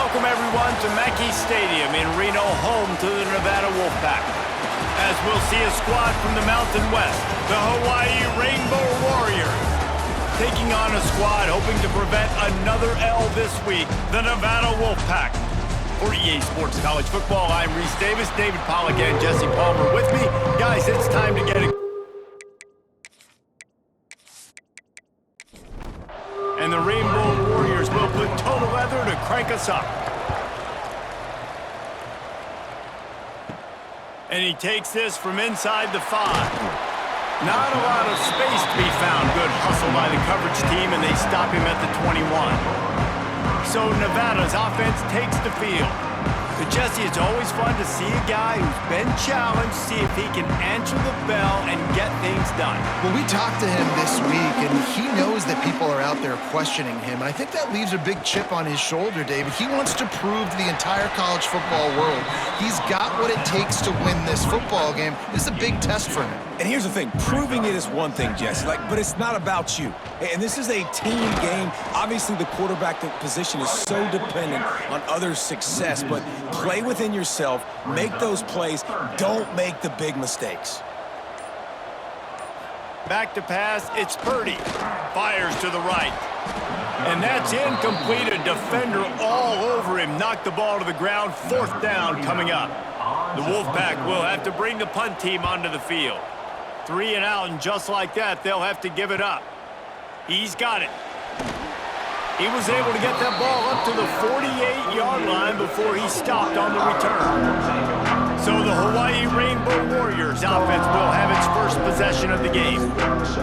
Welcome, everyone, to Mackey Stadium in Reno, home to the Nevada Wolfpack. As we'll see a squad from the Mountain West, the Hawai'i Rainbow Warriors, taking on a squad hoping to prevent another L this week, the Nevada Wolfpack. For EA Sports College Football, I'm Reese Davis, David Pollack, and Jesse Palmer with me. Guys, it's time to get it. And the Rainbow Warriors will put total leather to crank us up. And he takes this from inside the 5. Not a lot of space to be found. Good hustle by the coverage team, and they stop him at the 21. So Nevada's offense takes the field. But Jesse, it's always fun to see a guy who's been challenged, see if he can answer the bell and get things done. Well, we talked to him this week, and he knows that people are out there questioning him. And I think that leaves a big chip on his shoulder, David. He wants to prove to the entire college football world he's got what it takes to win this football game. This is a big test for him. And here's the thing, proving it is one thing, Jesse, but it's not about you. And this is a team game. Obviously, the quarterback position is so dependent on others' success, but play within yourself, make those plays, don't make the big mistakes. Back to pass, it's Purdy. Fires to the right. And that's incomplete. A defender all over him. Knocked the ball to the ground. 4th down coming up. The Wolfpack will have to bring the punt team onto the field. 3 and out, and just like that, they'll have to give it up. He's got it. He was able to get that ball up to the 48-yard line before he stopped on the return. So the Hawai'i Rainbow Warriors offense will have its first possession of the game.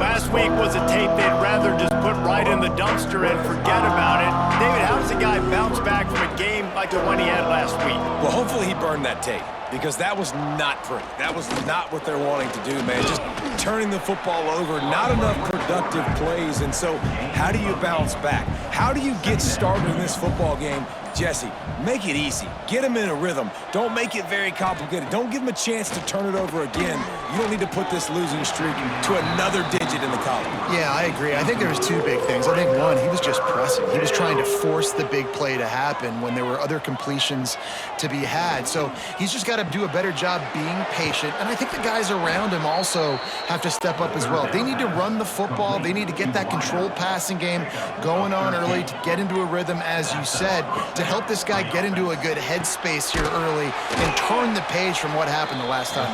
Last week was a tape they'd rather just put right in the dumpster and forget about it. David, how does a guy bounce back from a game like the one he had last week? Well, hopefully he burned that tape, because that was not pretty. That was not what they're wanting to do, man. Just turning the football over, not enough productive plays. And so how do you bounce back? How do you get started in this football game? Jesse, make it easy. Get him in a rhythm. Don't make it very complicated. Don't give him a chance to turn it over again. You don't need to put this losing streak to another digit in the column. Yeah, I agree. I think there was 2 big things. I think one, he was just pressing. He was trying to force the big play to happen when there were other completions to be had. So he's just got to do a better job being patient. And I think the guys around him also have to step up as well. They need to run the football. They need to get that controlled passing game going on early to get into a rhythm, as you said, to help this guy get into a good headspace here early and turn the page from what happened the last time.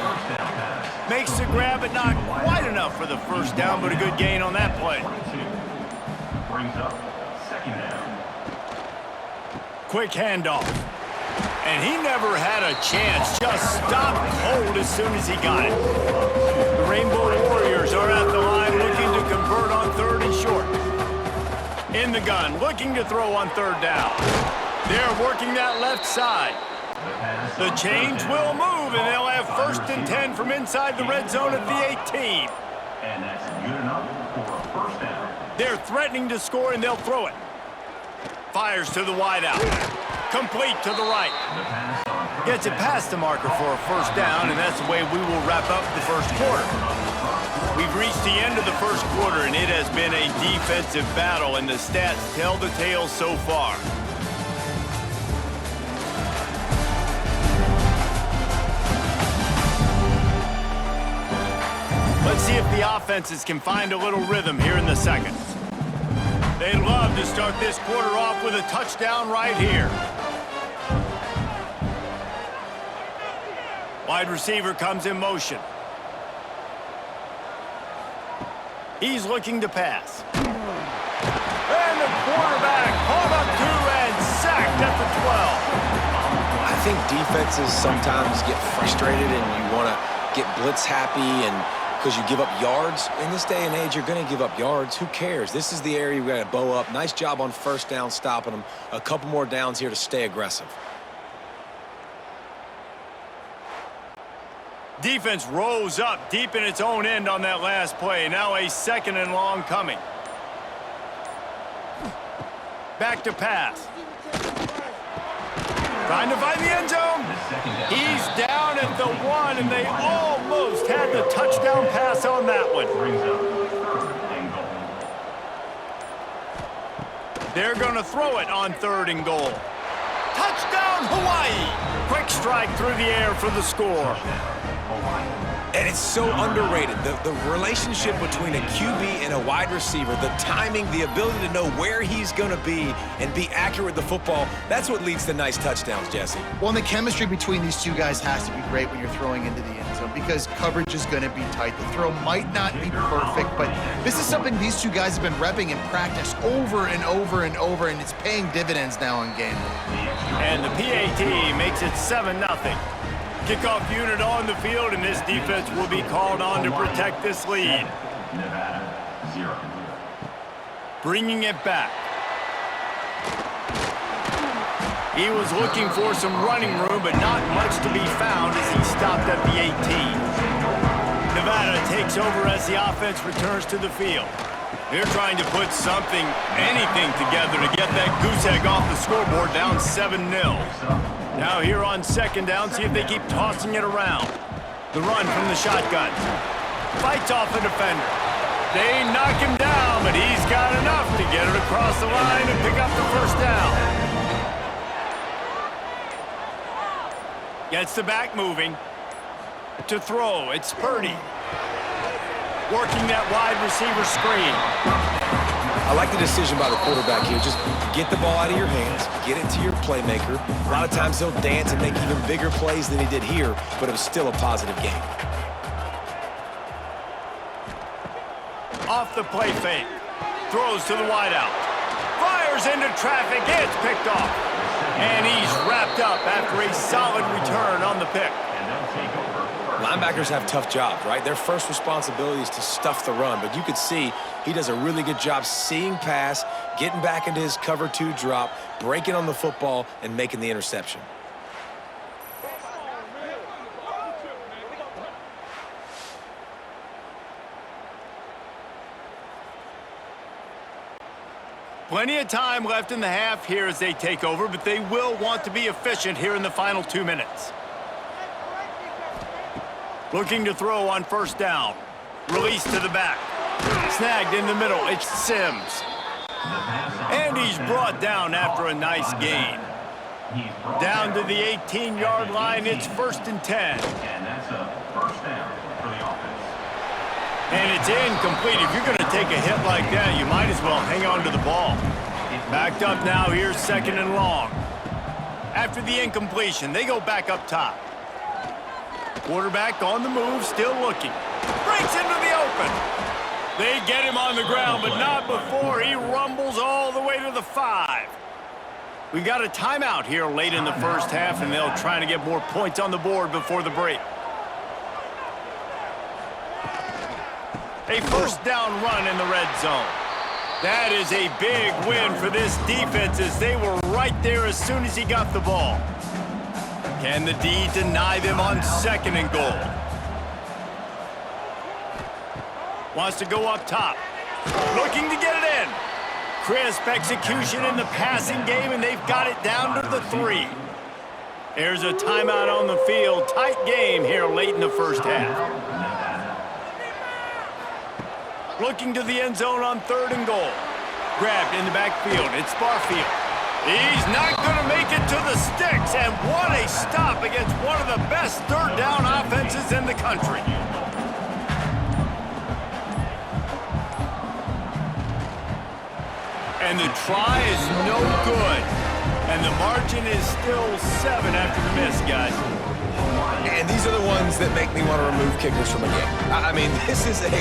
Makes the grab, but not quite enough for the first down, but a good gain on that play. Brings up 2nd down. Quick handoff. And he never had a chance. Just stopped cold as soon as he got it. The Rainbow Warriors are at the line looking to convert on 3rd and short. In the gun, looking to throw on 3rd down. They're working that left side. The change will move, and they'll have 1st and 10 from inside the red zone at the 18. And that's good enough for a 1st down. They're threatening to score, and they'll throw it. Fires to the wideout. Complete to the right. Gets it past the marker for a 1st down, and that's the way we will wrap up the 1st quarter. We've reached the end of the 1st quarter, and it has been a defensive battle, and the stats tell the tale so far. Let's see if the offenses can find a little rhythm here in the 2nd. They'd love to start this quarter off with a touchdown right here. Wide receiver comes in motion. He's looking to pass. And the quarterback caught up to and sacked at the 12. I think defenses sometimes get frustrated and you want to get blitz happy, and because you give up yards. In this day and age, you're going to give up yards. Who cares? This is the area we got to bow up. Nice job on 1st down, stopping them. A couple more downs here to stay aggressive. Defense rose up deep in its own end on that last play. Now a 2nd and long coming. Back to pass. Trying to find the end zone. He's down at the 1, and they almost had the touchdown pass on that one. They're going to throw it on 3rd and goal. Touchdown, Hawaii! Quick strike through the air for the score. And it's so underrated. The relationship between a QB and a wide receiver, the timing, the ability to know where he's going to be and be accurate with the football, that's what leads to nice touchdowns, Jesse. Well, and the chemistry between these two guys has to be great when you're throwing into the end zone because coverage is going to be tight. The throw might not be perfect, but this is something these two guys have been repping in practice over and over and over, and it's paying dividends now in game. And the PAT makes it 7-0. Kickoff unit on the field, and this defense will be called on to protect this lead. Nevada, 0. Bringing it back. He was looking for some running room, but not much to be found as he stopped at the 18. Nevada takes over as the offense returns to the field. They're trying to put something, anything together to get that goose egg off the scoreboard down 7-0. Now here on second down, see if they keep tossing it around. The run from the shotgun. Fights off a defender. They knock him down, but he's got enough to get it across the line and pick up the first down. Gets the back moving. To throw, it's Purdy. Working that wide receiver screen. I like the decision by the quarterback here. Just get the ball out of your hands, get it to your playmaker. A lot of times he'll dance and make even bigger plays than he did here, but it was still a positive game. Off the play fake. Throws to the wideout. Fires into traffic. It's picked off. And he's wrapped up after a solid return on the pick. Linebackers have tough jobs, right? Their first responsibility is to stuff the run, but you could see he does a really good job seeing pass, getting back into his cover 2 drop, breaking on the football, and making the interception. Plenty of time left in the half here as they take over, but they will want to be efficient here in the final 2 minutes. Looking to throw on first down. Release to the back. Snagged in the middle. It's Sims. And he's brought down after a nice gain. Down to the 18-yard line. It's 1st and 10. And that's a first down for the offense. And it's incomplete. If you're going to take a hit like that, you might as well hang on to the ball. Backed up now. Here's 2nd and long. After the incompletion, they go back up top. Quarterback on the move, still looking. Breaks into the open. They get him on the ground, but not before he rumbles all the way to the 5. We've got a timeout here late in the first half, and they'll try to get more points on the board before the break. A first down run in the red zone. That is a big win for this defense as they were right there as soon as he got the ball. Can the D deny them on 2nd and goal? Wants to go up top. Looking to get it in. Crisp execution in the passing game, and they've got it down to the 3. There's a timeout on the field. Tight game here late in the first half. Looking to the end zone on 3rd and goal. Grabbed in the backfield. It's Barfield. He's not going to make it to the sticks, and what a stop against one of the best 3rd down offenses in the country. And the try is no good, and the margin is still 7 after the miss, guys. And these are the ones that make me want to remove kickers from a game. I mean, this is a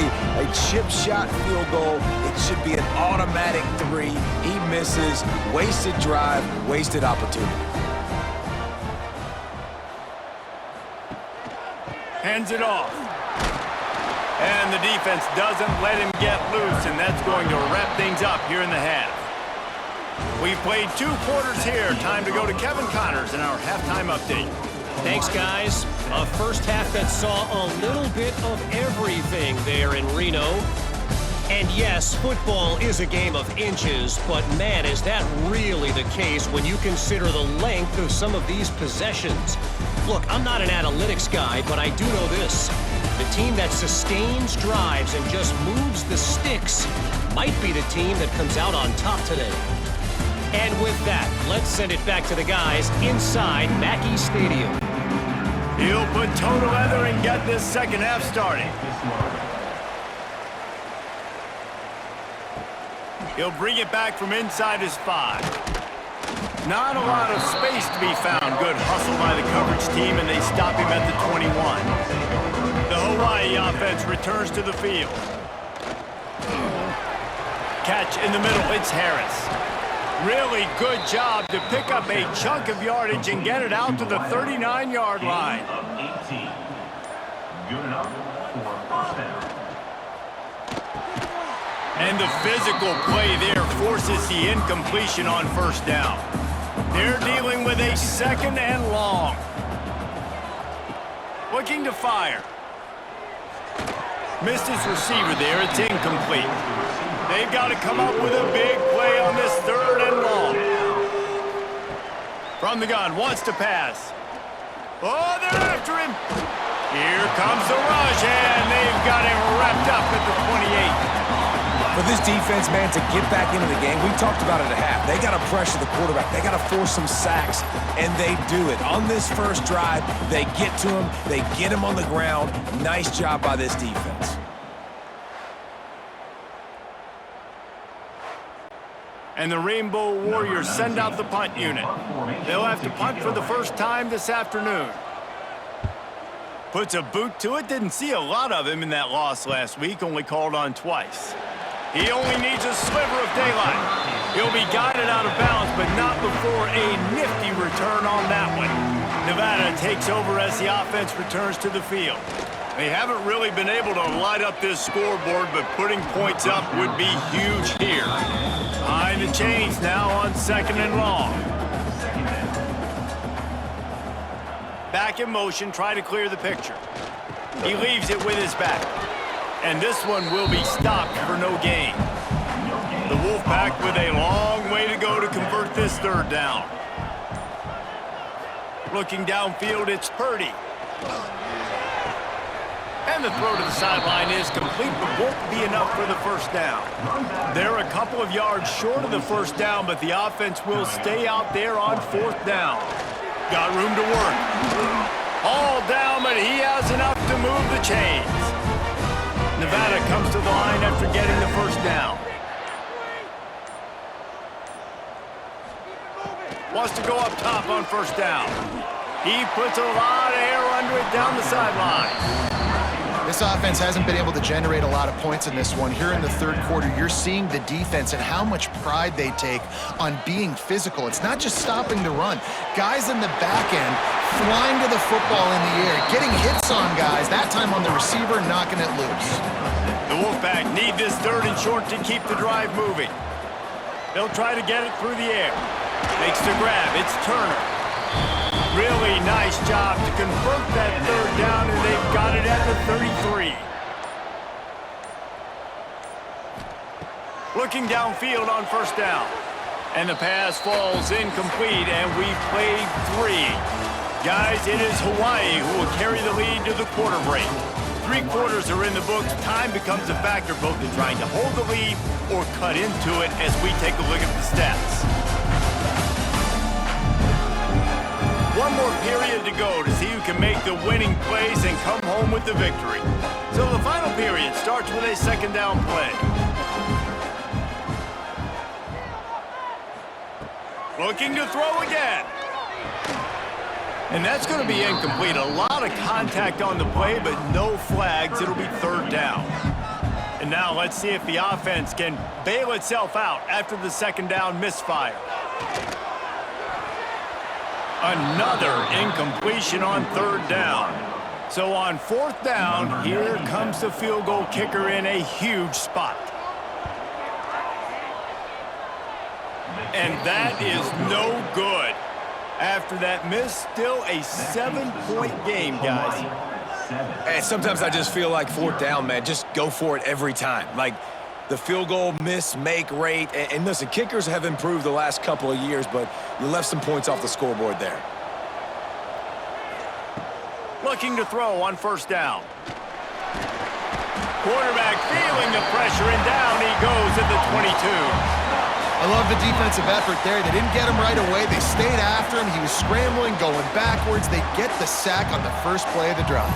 chip shot field goal. It should be an automatic 3. He misses. Wasted drive, wasted opportunity. Hands it off. And the defense doesn't let him get loose, and that's going to wrap things up here in the half. We've played 2 quarters here. Time to go to Kevin Connors in our halftime update. Thanks, guys. A first half that saw a little bit of everything there in Reno. And yes, football is a game of inches, but man, is that really the case when you consider the length of some of these possessions. Look, I'm not an analytics guy, but I do know this. The team that sustains drives and just moves the sticks might be the team that comes out on top today. And with that, let's send it back to the guys inside Mackey Stadium. He'll put toe to leather and get this second half started. He'll bring it back from inside his 5. Not a lot of space to be found. Good hustle by the coverage team, and they stop him at the 21. The Hawaii offense returns to the field. Catch in the middle, it's Harris. Really good job to pick up a chunk of yardage and get it out to the 39-yard line. Of 18. Good enough for first down. And the physical play there forces the incompletion on first down. They're dealing with a second and long. Looking to fire. Missed his receiver there, it's incomplete. They've got to come up with a big play on this third and long. From the gun, wants to pass. Oh, they're after him. Here comes the rush, and they've got him wrapped up at the 28. For this defense, man, to get back into the game, we talked about it at half. They got to pressure the quarterback. They got to force some sacks, and they do it. On this first drive, they get to him. They get him on the ground. Nice job by this defense. And the Rainbow Warriors send out the punt unit. They'll have to punt for the first time this afternoon. Puts a boot to it. Didn't see a lot of him in that loss last week, only called on twice. He only needs a sliver of daylight. He'll be guided out of bounds, but not before a nifty return on that one. Nevada takes over as the offense returns to the field. They haven't really been able to light up this scoreboard, but putting points up would be huge here. Behind the chains now on second and long. Back in motion, try to clear the picture. He leaves it with his back. And this one will be stopped for no gain. The Wolfpack with a long way to go to convert this third down. Looking downfield, it's Purdy. And the throw to the sideline is complete, but won't be enough for the first down. They're a couple of yards short of the first down, but the offense will stay out there on fourth down. Got room to work. All down, but he has enough to move the chains. Nevada comes to the line after getting the first down. Wants to go up top on first down. He puts a lot of air under it down the sideline. This offense hasn't been able to generate a lot of points in this one. Here in the third quarter, you're seeing the defense and how much pride they take on being physical. It's not just stopping the run. Guys in the back end flying to the football in the air, getting hits on guys, that time on the receiver, knocking it loose. The Wolfpack need this third and short to keep the drive moving. They'll try to get it through the air. Makes the grab. It's Turner. Really nice job to convert that third down, and they've got it at the 33. Looking downfield on first down. And the pass falls incomplete, and we've played 3. Guys, it is Hawaii who will carry the lead to the quarter break. 3 quarters are in the books. Time becomes a factor both in trying to hold the lead or cut into it as we take a look at the stats. One more period to go to see who can make the winning plays and come home with the victory. So the final period starts with a second down play. Looking to throw again. And that's going to be incomplete. A lot of contact on the play, but no flags. It'll be third down. And now let's see if the offense can bail itself out after the second down misfire. Another incompletion on third down. So on fourth down, here comes the field goal kicker in a huge spot. And that is no good. After that miss, still a 7-point game, guys. And sometimes I just feel like fourth down, man, just go for it every time. Like the field goal miss, make rate. And listen, kickers have improved the last couple of years, but you left some points off the scoreboard there. Looking to throw on first down. Quarterback feeling the pressure, and down he goes at the 22. I love the defensive effort there. They didn't get him right away. They stayed after him. He was scrambling, going backwards. They get the sack on the first play of the drive.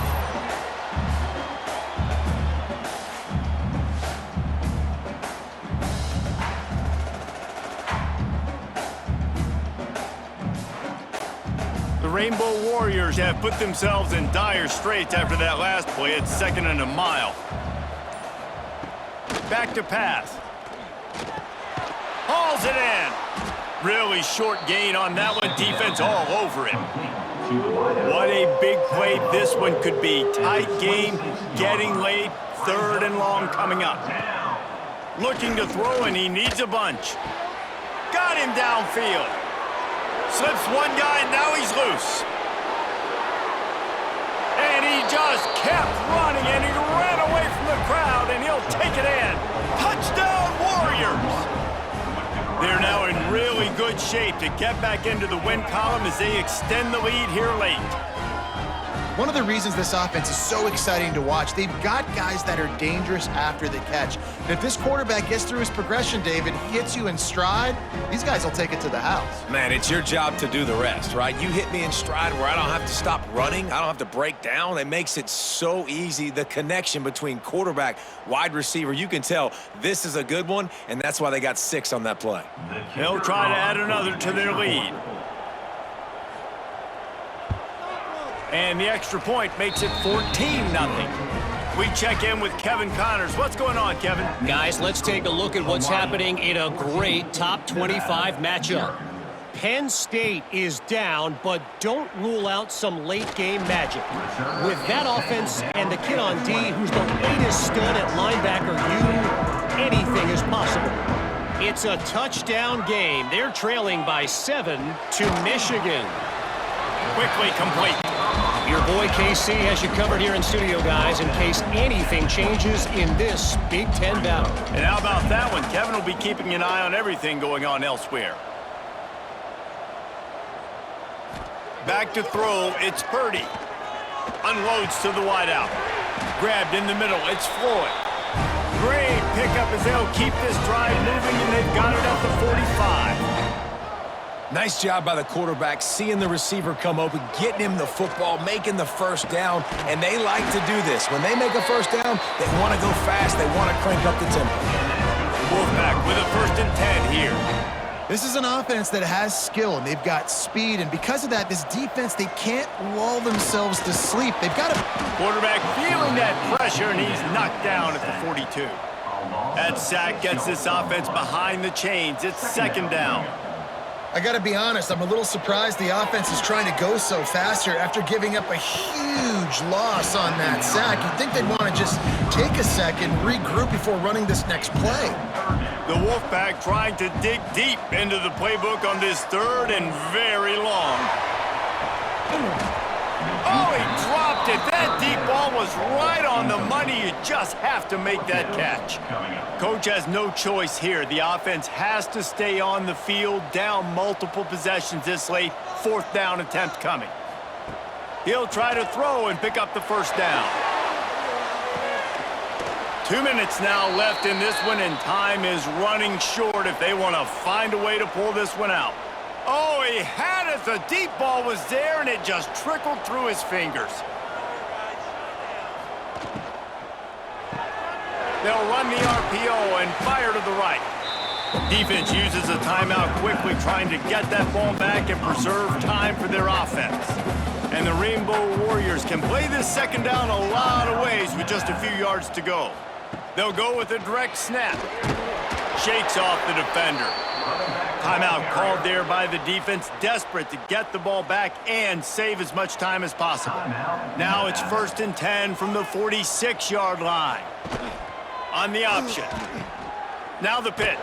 The Rainbow Warriors have put themselves in dire straits after that last play. It's 2nd and a mile. Back to pass. Hauls it in. Really short gain on that one. Defense all over it. What a big play this one could be. Tight game, getting late, 3rd and long coming up. Looking to throw, and he needs a bunch. Got him downfield. Slips one guy, and now he's loose. And he just kept running, and he ran away from the crowd, and he'll take it in. Touchdown, Warriors! They're now in really good shape to get back into the win column as they extend the lead here late. One of the reasons this offense is so exciting to watch, they've got guys that are dangerous after the catch. And if this quarterback gets through his progression, David, hits you in stride, these guys will take it to the house. Man, it's your job to do the rest, right? You hit me in stride where I don't have to stop running. I don't have to break down. It makes it so easy. The connection between quarterback, wide receiver, you can tell this is a good one, and that's why they got 6 on that play. They'll try to add another to their lead. And the extra point makes it 14-0. We check in with Kevin Connors. What's going on, Kevin? Guys, let's take a look at what's happening in a great top 25 matchup. Penn State is down, but don't rule out some late-game magic. With that offense and the kid on D, who's the latest stud at linebacker, anything is possible. It's a touchdown game. They're trailing by 7 to Michigan. Quickly complete. Your boy KC has you covered here in studio, guys, in case anything changes in this Big Ten battle. And how about that one? Kevin will be keeping an eye on everything going on elsewhere. Back to throw, it's Purdy. Unloads to the wideout. Grabbed in the middle, it's Floyd. Great pickup as they'll keep this drive moving, and they've got it at the 45. Nice job by the quarterback, seeing the receiver come open, getting him the football, making the first down, and they like to do this. When they make a first down, they want to go fast, they want to crank up the tempo. Wolfpack with a 1st and 10 here. This is an offense that has skill, and they've got speed, and because of that, this defense, they can't lull themselves to sleep. They've got to... Quarterback feeling that pressure, and he's knocked down at the 42. That sack gets this offense behind the chains. It's 2nd down. I got to be honest, I'm a little surprised the offense is trying to go so fast here after giving up a huge loss on that sack. You'd think they'd want to just take a second, regroup before running this next play. The Wolfpack trying to dig deep into the playbook on this 3rd and very long. Oh, he dropped it. That deep ball was right on the money. You just have to make that catch. Coach has no choice here. The offense has to stay on the field, down multiple possessions this late. 4th down attempt coming. He'll try to throw and pick up the first down. 2 minutes now left in this one, and time is running short if they want to find a way to pull this one out. Oh, he had it. The deep ball was there, and it just trickled through his fingers. They'll run the RPO and fire to the right. Defense uses a timeout quickly, trying to get that ball back and preserve time for their offense. And the Rainbow Warriors can play this 2nd down a lot of ways with just a few yards to go. They'll go with a direct snap. Shakes off the defender. Timeout called there by the defense, desperate to get the ball back and save as much time as possible. Now it's 1st and 10 from the 46-yard line. On the option. Now the pitch.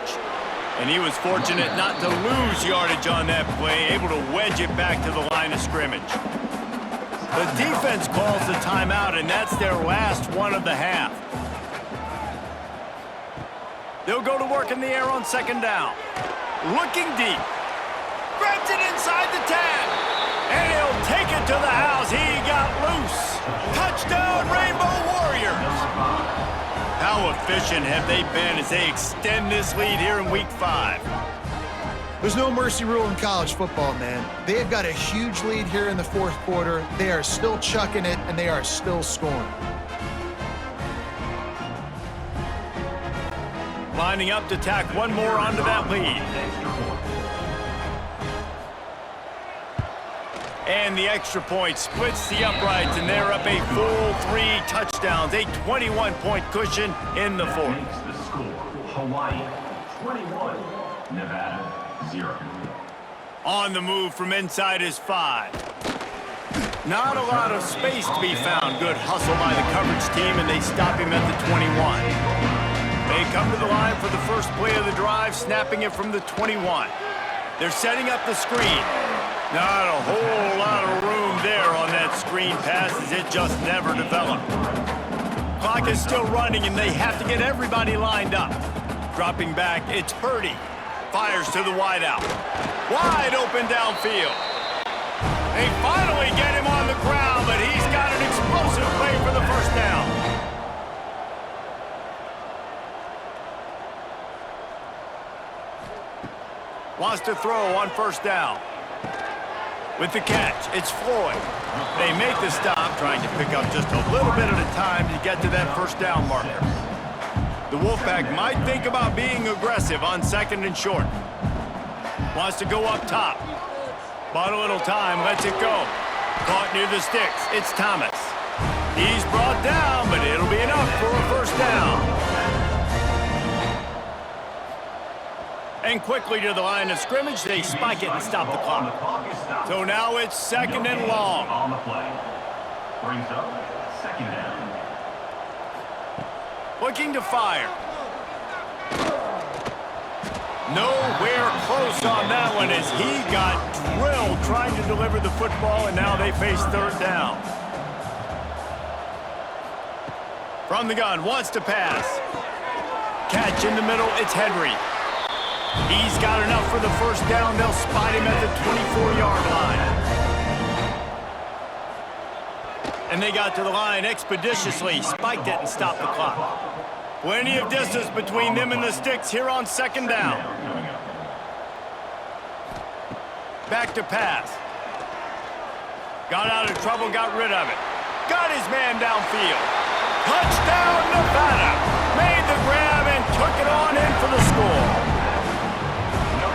And he was fortunate not to lose yardage on that play, able to wedge it back to the line of scrimmage. The defense calls the timeout, and that's their last one of the half. They'll go to work in the air on 2nd down. Looking deep. Grabs it inside the 10. And he'll take it to the house. He got loose. Touchdown, Rainbow Warriors. How efficient have they been as they extend this lead here in Week 5? There's no mercy rule in college football, man. They have got a huge lead here in the fourth quarter. They are still chucking it, and they are still scoring. Lining up to tack one more onto that lead. And the extra point splits the uprights, and they're up a full 3 touchdowns, a 21-point cushion in the fourth. Makes the score Hawaii 21, Nevada 0. On the move from inside is 5. Not a lot of space to be found. Good hustle by the coverage team, and they stop him at the 21. They come to the line for the first play of the drive, snapping it from the 21. They're setting up the screen. Not a whole lot of room there on that screen pass, as it just never developed. Clock is still running, and they have to get everybody lined up. Dropping back, it's Purdy. Fires to the wideout. Wide open downfield. They finally get him on the ground, but he's got an explosive play for the first down. Wants to throw on first down. With the catch, it's Floyd. They make the stop, trying to pick up just a little bit at a time to get to that first down marker. The Wolfpack might think about being aggressive on second and short. Wants to go up top. Bought a little time, lets it go. Caught near the sticks, it's Thomas. He's brought down, but it'll be enough for a first down. And quickly to the line of scrimmage, they spike it and stop the clock. So now it's second and long. On the play. Brings up second down. Looking to fire. Nowhere close on that one as he got drilled trying to deliver the football, and now they face third down. From the gun, wants to pass. Catch in the middle, it's Henry. He's got enough for the first down. They'll spot him at the 24-yard line. And they got to the line expeditiously, spiked it and stopped the clock. Plenty of distance between them and the sticks here on second down. Back to pass. Got out of trouble, got rid of it. Got his man downfield. Touchdown, Nevada. Made the grab and took it on in for the score.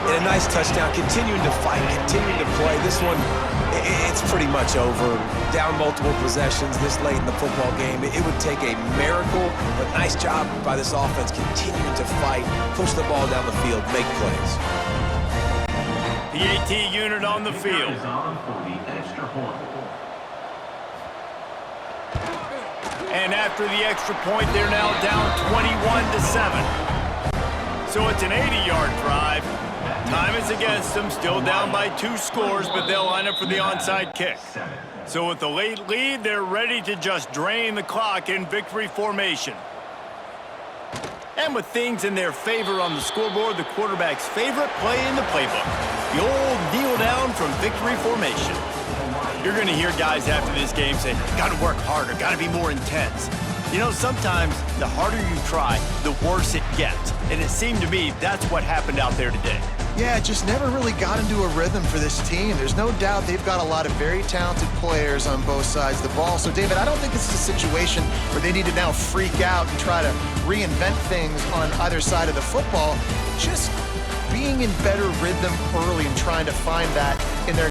And a nice touchdown, continuing to fight, continuing to play. This one, it's pretty much over. Down multiple possessions this late in the football game. It would take a miracle, but nice job by this offense continuing to fight, push the ball down the field, make plays. The AT unit on the field. Is on for the extra point. And after the extra point, they're now down 21-7. So it's an 80-yard drive. Time is against them, still down by 2 scores, but they'll line up for the onside kick. So with the late lead, they're ready to just drain the clock in victory formation. And with things in their favor on the scoreboard, the quarterback's favorite play in the playbook, the old kneel down from victory formation. You're going to hear guys after this game say, got to work harder, got to be more intense. You know, sometimes the harder you try, the worse it gets. And it seemed to me that's what happened out there today. Yeah, it just never really got into a rhythm for this team. There's no doubt they've got a lot of very talented players on both sides of the ball. So, David, I don't think this is a situation where they need to now freak out and try to reinvent things on either side of the football. Just being in better rhythm early and trying to find that in their